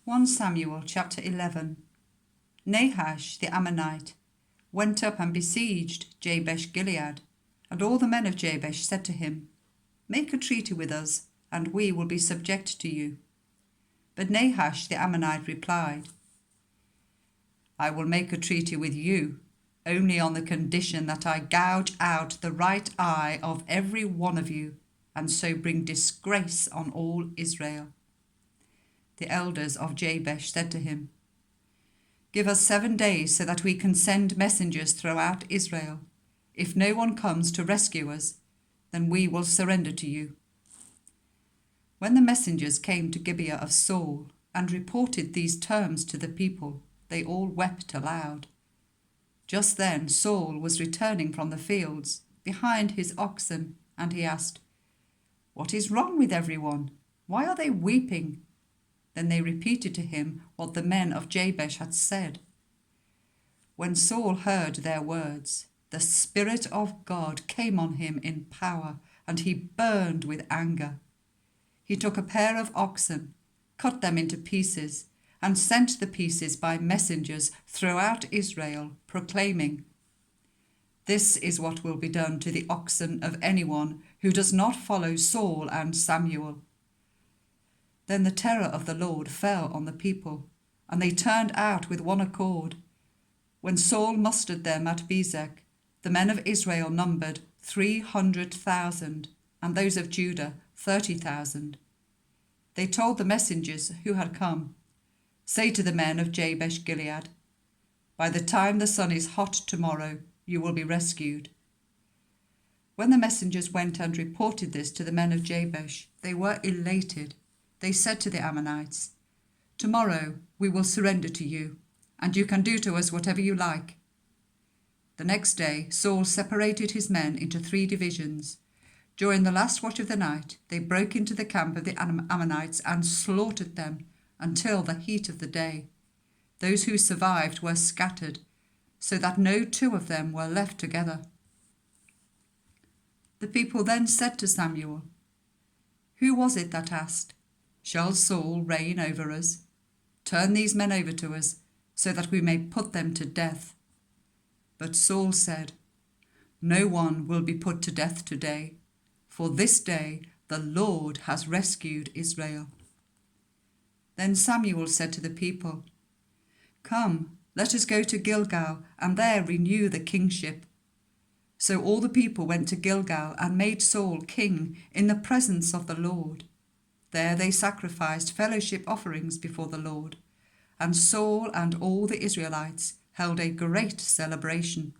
1 Samuel chapter 11. Nahash the Ammonite went up and besieged Jabesh Gilead, and all the men of Jabesh said to him, Make a treaty with us, and we will be subject to you. But Nahash the Ammonite replied, I will make a treaty with you, only on the condition that I gouge out the right eye of every one of you, and so bring disgrace on all Israel. The elders of Jabesh said to him, Give us 7 days so that we can send messengers throughout Israel. If no one comes to rescue us, then we will surrender to you. When the messengers came to Gibeah of Saul and reported these terms to the people, they all wept aloud. Just then Saul was returning from the fields behind his oxen, and he asked, What is wrong with everyone? Why are they weeping? Then they repeated to him what the men of Jabesh had said. When Saul heard their words, the Spirit of God came on him in power, and he burned with anger. He took a pair of oxen, cut them into pieces, and sent the pieces by messengers throughout Israel, proclaiming, This is what will be done to the oxen of anyone who does not follow Saul and Samuel. Then the terror of the Lord fell on the people, and they turned out with one accord. When Saul mustered them at Bezek, the men of Israel numbered 300,000, and those of Judah 30,000. They told the messengers who had come, Say to the men of Jabesh Gilead, By the time the sun is hot tomorrow, you will be rescued. When the messengers went and reported this to the men of Jabesh, they were elated. They said to the Ammonites, Tomorrow we will surrender to you, and you can do to us whatever you like. The next day Saul separated his men into 3 divisions. During the last watch of the night, they broke into the camp of the Ammonites and slaughtered them until the heat of the day. Those who survived were scattered, so that no 2 of them were left together. The people then said to Samuel, Who was it that asked, Shall Saul reign over us? Turn these men over to us, so that we may put them to death. But Saul said, No one will be put to death today, for this day the Lord has rescued Israel. Then Samuel said to the people, Come, let us go to Gilgal, and there renew the kingship. So all the people went to Gilgal and made Saul king in the presence of the Lord. There they sacrificed fellowship offerings before the Lord, and Saul and all the Israelites held a great celebration.